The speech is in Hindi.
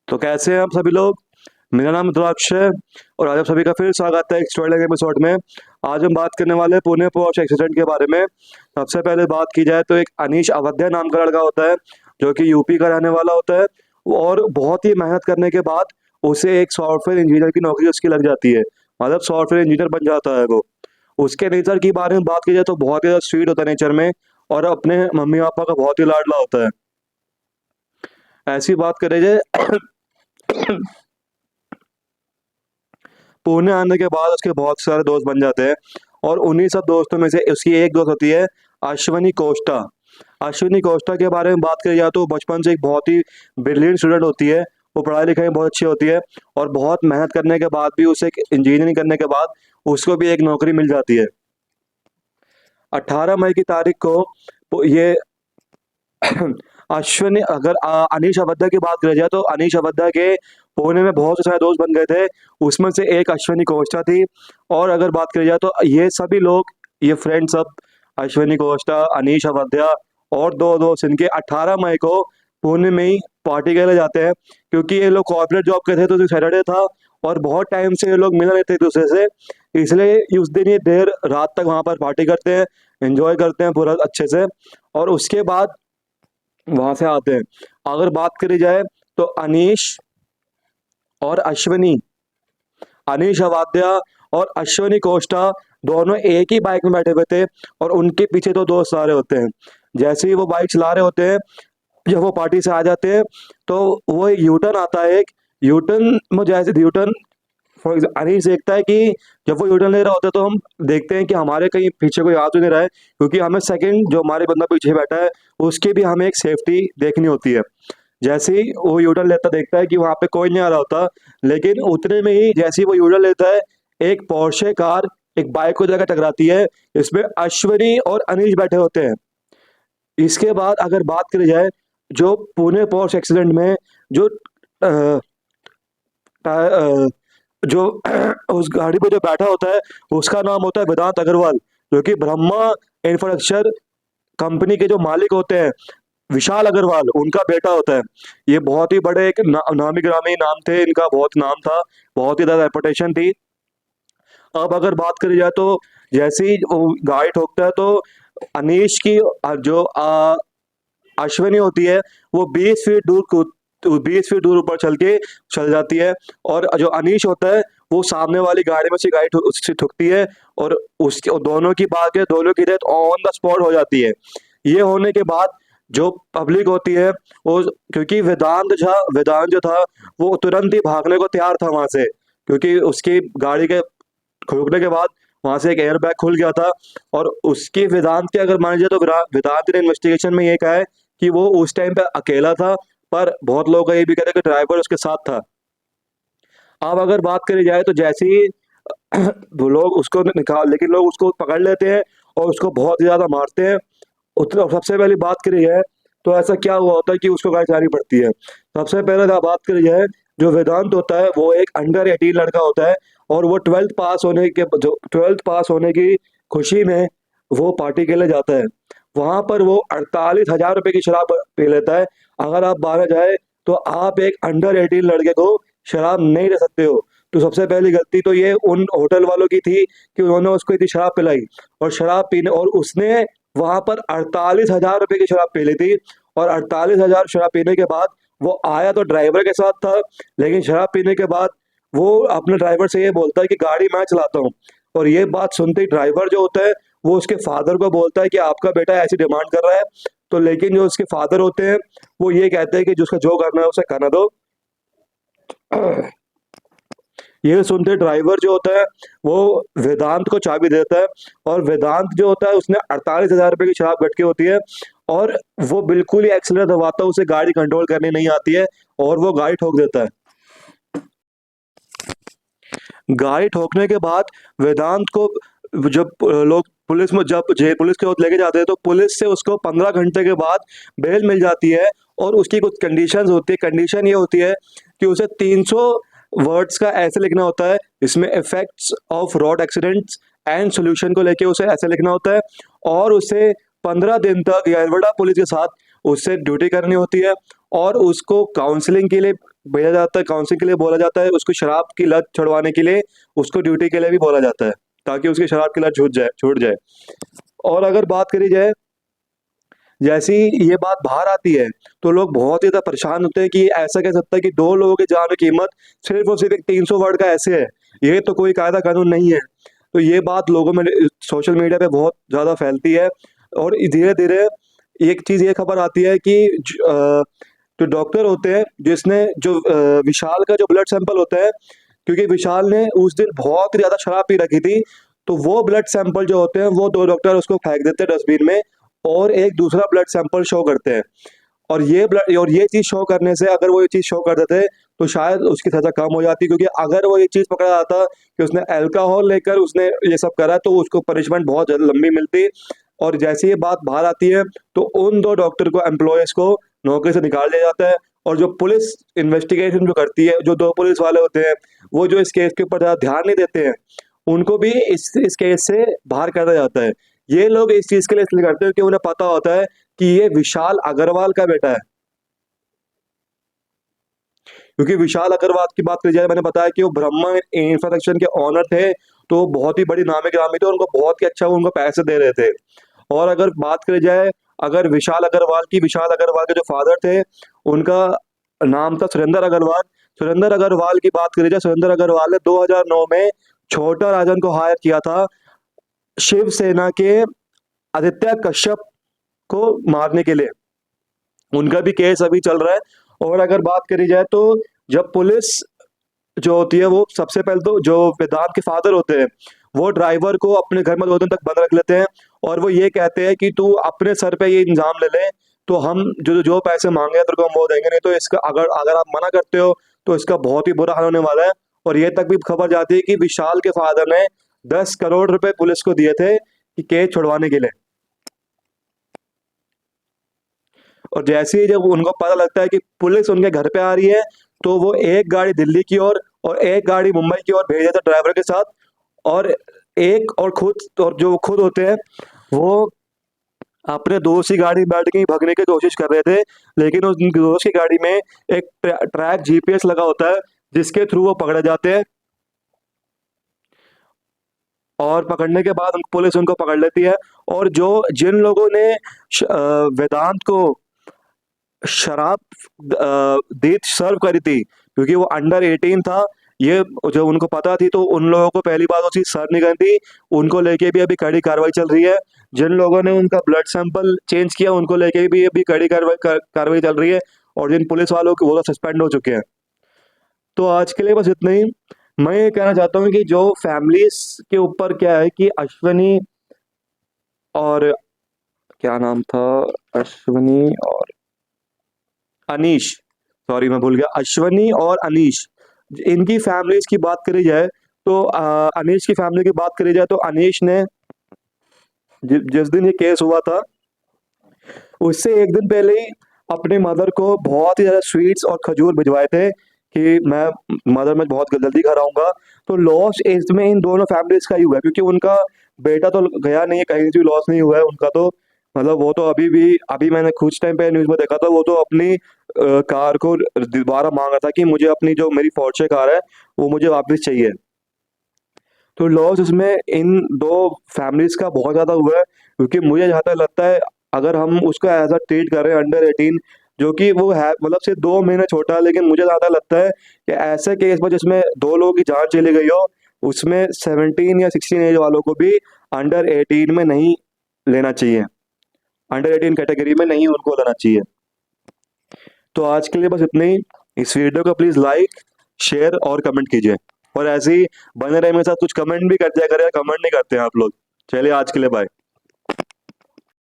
तो कैसे हैं आप सभी लोग। मेरा नाम रुद्राक्ष है और आज आप सभी का फिर स्वागत है एक स्टोरी एपिसोड में। आज हम बात करने वाले हैं पुणे पोर्श एक्सीडेंट के बारे में। सबसे पहले बात की जाए तो एक अनीश अवध्या नाम का लड़का होता है जो कि यूपी का रहने वाला होता है और बहुत ही मेहनत करने के बाद उसे एक सॉफ्टवेयर इंजीनियर की नौकरी उसकी लग जाती है। मतलब सॉफ्टवेयर इंजीनियर बन जाता है वो। उसके नेचर की बारे में बात की जाए तो बहुत ही ज्यादा स्वीट होता है नेचर में और अपने मम्मी पापा का बहुत ही लाडला होता है। ऐसी बात करें जाए पुणे आने के बाद उसके बहुत सारे दोस्त बन जाते हैं और उन्हीं सब दोस्तों में से उसकी एक दोस्त होती है अश्विनी कोष्टा। अश्विनी कोष्टा के बारे में बात करी जाए तो बचपन से एक बहुत ही ब्रिलियंट स्टूडेंट होती है। वो पढ़ाई लिखाई में बहुत अच्छी होती है और बहुत मेहनत करने के बाद भी उसे इंजीनियरिंग करने के बाद उसको भी एक नौकरी मिल जाती है। 18 मई की तारीख को ये अश्विनी अगर अनीश अवध्या की बात करी जाए तो अनीश अवध्या के पुणे में बहुत सारे दोस्त बन गए थे। उसमें से एक अश्विनी कोष्टा थी। और अगर बात करी जाए तो ये सभी लोग ये फ्रेंड सब अश्विनी कोष्टा अनीश अवध्या और दो दोस्त इनके 18 मई को पुणे में ही पार्टी के लिए जाते हैं क्योंकि ये लोग कॉर्पोरेट जॉब के थे तो सैटरडे था और बहुत टाइम से ये लोग मिल रहे थे एक दूसरे से। इसलिए उस दिन ये देर रात तक वहां पर पार्टी करते हैं, एंजॉय करते हैं पूरा अच्छे से और उसके बाद वहां से आते हैं। अगर बात करी जाए तो अनीश और अश्विनी अनीश अवाध्या और अश्विनी कोष्टा दोनों एक ही बाइक में बैठे हुए थे और उनके पीछे दो दोस्त आ रहे होते हैं। जैसे ही वो बाइक चला रहे होते हैं, जब वो पार्टी से आ जाते हैं तो वो एक यूटर्न आता है। एक यूटर्न में जैसे यूटर्न फॉर एग्जाम्पल अनीश देखता है कि जब वो यूटर्न ले रहा होता है तो हम देखते हैं कि हमारे कहीं पीछे कोई आ तो नहीं रहा है क्योंकि हमें सेकंड जो हमारे बंदा पीछे बैठा है उसकी भी हमें एक सेफ्टी देखनी होती है। जैसे ही वो यूटर्न लेता देखता है कि वहां पे कोई नहीं आ रहा होता, लेकिन उतने में ही जैसे ही वो यूटर्न लेता है एक पोर्शे कार एक बाइक को जाकर टकराती है। इसमें अश्विनी और अनीश बैठे होते हैं। इसके बाद अगर बात करी जाए जो पुणे पोर्श एक्सीडेंट में जो अ, टा- जो उस गाड़ी पे जो बैठा होता है उसका नाम होता है वेदांत अग्रवाल जो कि ब्रह्मा इंफ्रास्ट्रक्चर कंपनी के जो मालिक होते हैं विशाल अग्रवाल उनका बेटा होता है। ये बहुत ही बड़े एक नामी गिरामी नाम थे, इनका बहुत नाम था, बहुत ही ज्यादा रेपुटेशन थी। अब अगर बात करी जाए तो जैसे ही वो गाड़ी ठोकता है तो अनीश की जो अश्विनी होती है वो 20 फीट दूर कूद 20 फीट दूर ऊपर चल जाती है और जो अनीश होता है वो सामने वाली गाड़ी में से गाड़ी उससे ठुकती है और उसके और दोनों की बात है, दोनों की डेथ ऑन द स्पॉट हो जाती है। ये होने के बाद जो पब्लिक होती है वो क्योंकि वेदांत जो था वो तुरंत ही भागने को तैयार था वहां से क्योंकि उसकी गाड़ी के ठोकने के बाद वहां से एक एयर बैग खुल गया था। और उसकी वेदांत की अगर मान जाए तो वेदांत ने इन्वेस्टिगेशन में ये कहा है कि वो उस टाइम पे अकेला था, पर बहुत लोग ये भी कहते हैं कि ड्राइवर उसके साथ था। अब अगर बात करी जाए तो जैसे ही वो लोग उसको निकाल लेकिन लोग उसको पकड़ लेते हैं और उसको बहुत ही ज्यादा मारते हैं। उतना सबसे पहले बात करी जाए तो ऐसा क्या हुआ होता है कि उसको गाड़ी चलानी पड़ती है। सबसे पहले अगर बात करी जाए जो वेदांत होता है वो एक अंडर 18 लड़का होता है और वो 12th पास होने की खुशी में वो पार्टी के लिए जाता है। वहां पर वो 48,000 रुपए की शराब पी लेता है। अगर आप बाहर जाए तो आप एक अंडर 18 लड़के को शराब नहीं दे सकते हो। तो सबसे पहली गलती तो ये उन होटल वालों की थी कि उन्होंने उसको इतनी शराब पिलाई और शराब पीने और उसने वहां पर 48,000 रुपए की शराब पी ली थी। और 48,000 शराब पीने के बाद वो आया तो ड्राइवर के साथ था, लेकिन शराब पीने के बाद वो अपने ड्राइवर से ये बोलता है कि गाड़ी मैं चलाता हूँ। और ये बात सुनते ही ड्राइवर जो होता है वो उसके फादर को बोलता है कि आपका बेटा ऐसी डिमांड कर रहा है। तो लेकिन जो उसके फादर होते हैं वो ये कहते हैं कि जिसका जो करना है उसे करना दो। ये सुनते ड्राइवर जो होता है वो वेदांत को चाबी देता है और वेदांत जो होता है उसने 48,000 रुपए की शराब गटके होती है और वो बिल्कुल ही एक्सीलरेटर दबाता है, उसे गाड़ी कंट्रोल करनी नहीं आती है और वो गाड़ी ठोक देता है। गाड़ी ठोकने के बाद वेदांत को जब लोग पुलिस में जब पुलिस के ओर लेके जाते हैं तो पुलिस से उसको 15 घंटे के बाद बेल मिल जाती है। और उसकी कुछ कंडीशंस होती है। कंडीशन ये होती है कि उसे 300 वर्ड्स का ऐसे लिखना होता है, इसमें effects of road accidents and solution को लेके उसे ऐसे लिखना होता है। और उसे 15 दिन तक येरवडा पुलिस के साथ उससे ड्यूटी करनी होती है और उसको काउंसलिंग के लिए भेजा जाता है, काउंसलिंग के लिए बोला जाता है, उसको शराब की लत छुड़वाने के लिए उसको ड्यूटी के लिए भी बोला जाता है, ताकि उसकी शराब की लत छूट जाए। और अगर बात करी जाए, जैसी ये बात बाहर आती है तो लोग बहुत ही ज्यादा परेशान होते हैं कि ऐसा कह सकता है कि दो लोगों की जान की कीमत सिर्फ और सिर्फ एक 300 वर्ड का ऐसे है, ये तो कोई कायदा कानून नहीं है। तो ये बात लोगों में सोशल मीडिया पे बहुत ज्यादा फैलती है। और धीरे धीरे एक चीज ये खबर आती है कि जो डॉक्टर होते हैं, जिसने जो विशाल का जो ब्लड सैंपल होता है, क्योंकि विशाल ने उस दिन बहुत ही ज्यादा शराब पी रखी थी, तो वो ब्लड सैंपल जो होते हैं वो दो डॉक्टर उसको फेंक देते हैं डस्टबिन में, और एक दूसरा ब्लड सैंपल शो करते हैं। और ये चीज शो करने से, अगर वो ये चीज शो कर देते तो शायद उसकी सजा कम हो जाती, क्योंकि अगर वो ये चीज पकड़ा जाता कि उसने अल्कोहल लेकर उसने ये सब करा तो उसको पनिशमेंट बहुत लंबी मिलती। और जैसे ये बात बाहर आती है तो उन दो डॉक्टर को, एम्प्लॉयज को नौकरी से निकाल दिया जाता है। और जो पुलिस इन्वेस्टिगेशन जो करती है, जो दो पुलिस वाले होते हैं, वो जो इस केस के ऊपर ज्यादा ध्यान नहीं देते हैं, उनको भी इस केस से बाहर कर दिया जाता है। ये लोग इस चीज के लिए इसलिए करते हैं कि उन्हें पता होता है कि ये विशाल अग्रवाल का बेटा है। क्योंकि विशाल अग्रवाल की बात करी जाए, मैंने बताया कि वो ब्रह्मा इंफ्रास्ट्रक्चर के ऑनर थे, तो बहुत ही बड़ी नामी गिरामी थे, उनको बहुत ही अच्छा उनको पैसे दे रहे थे। और अगर बात करी जाए, अगर विशाल अग्रवाल के जो फादर थे, उनका नाम था सुरेंद्र अग्रवाल। सुरेंद्र अग्रवाल की बात करी जाए, सुरेंद्र अग्रवाल ने 2009 में छोटा राजन को हायर किया था शिवसेना के आदित्य कश्यप को मारने के लिए। उनका भी केस अभी चल रहा है। और अगर बात करी जाए तो जब पुलिस जो होती है, वो सबसे पहले तो जो वेदांत के फादर होते हैं, वो ड्राइवर को अपने घर में 2 दिन तक बंद रख लेते हैं, और वो ये कहते हैं कि तू अपने सर पे ये इंजाम ले ले, तो हम जो जो पैसे मांगे तेरे को हम वो देंगे, नहीं तो इसका अगर अगर आप मना करते हो तो इसका बहुत ही बुरा हाल होने वाला है। और ये तक भी खबर जाती है कि विशाल के फादर ने 10 करोड़ रुपए पुलिस को दिए थे कि केस छुड़वाने के लिए। और जैसे ही जब उनको पता लगता है कि पुलिस उनके घर पे आ रही है, तो वो एक गाड़ी दिल्ली की ओर और एक गाड़ी मुंबई की ओर भेज देता ड्राइवर के साथ। और जो खुद होते हैं, वो अपने दोस्त की गाड़ी में बैठ के ही भागने की कोशिश कर रहे थे, लेकिन उस दोस्त की गाड़ी में एक ट्रैक जीपीएस लगा होता है, जिसके थ्रू वो पकड़े जाते हैं। और पकड़ने के बाद पुलिस उनको पकड़ लेती है। और जिन लोगों ने वेदांत को शराब दी सर्व करी थी, क्योंकि वो अंडर 18 था, ये जो उनको पता थी, तो उन लोगों को पहली बात उसकी सर्व नहीं करनी थी। उनको लेके भी अभी कड़ी कार्रवाई चल रही है। जिन लोगों ने उनका ब्लड सैंपल चेंज किया, उनको लेके भी अभी कड़ी कार्रवाई चल रही है। और जिन पुलिस वालों को, वो तो सस्पेंड हो चुके हैं। तो आज के लिए बस इतना ही। मैं ये कहना चाहता हूँ कि जो फैमिलीज के ऊपर क्या है कि अश्वनी और क्या नाम था, अश्वनी और अनीश, सॉरी मैं भूल गया, अश्वनी और अनीश, इनकी फैमिलीज की बात करी जाए तो अनीश की फैमिली की बात करी जाए तो अनीश ने जिस दिन ये केस हुआ था, उससे एक दिन पहले ही अपने मदर को बहुत ही ज्यादा स्वीट्स और खजूर भिजवाए थे कि मैं बहुत जल्दी घर आऊंगा। तो लॉस इसमें इन दोनों फैमिलीज का ही हुआ है, क्योंकि उनका बेटा तो गया नहीं है, कहीं से भी लॉस नहीं हुआ है उनका। तो मतलब वो तो अभी मैंने कुछ टाइम पहले न्यूज में देखा था, वो तो अपनी कार को दोबारा मांग रहा था कि मुझे अपनी जो मेरी पोर्शे कार है वो मुझे वापस चाहिए। तो लॉस इसमें इन दो फैमिलीज का बहुत ज्यादा हुआ है, क्योंकि मुझे जहाँ तक लगता है, अगर हम उसको एज अ ट्रीट कर रहे हैं अंडर 18, जो कि वो है मतलब से 2 महीने छोटा है, लेकिन मुझे ज्यादा लगता है कि ऐसे केस में जिसमें 2 लोगों की जान चली गई हो, उसमें 17 या 16 एज वालों को भी अंडर 18 में नहीं लेना चाहिए, अंडर 18 कैटेगरी में नहीं उनको लेना चाहिए। तो आज के लिए बस इतना ही। इस वीडियो को प्लीज लाइक, शेयर और कमेंट कीजिए। और ऐसे ही बने रहे मेरे साथ, कुछ कमेंट भी कर दिया करें, कमेंट नहीं करते हैं आप लोग। चलिए आज के लिए बाय।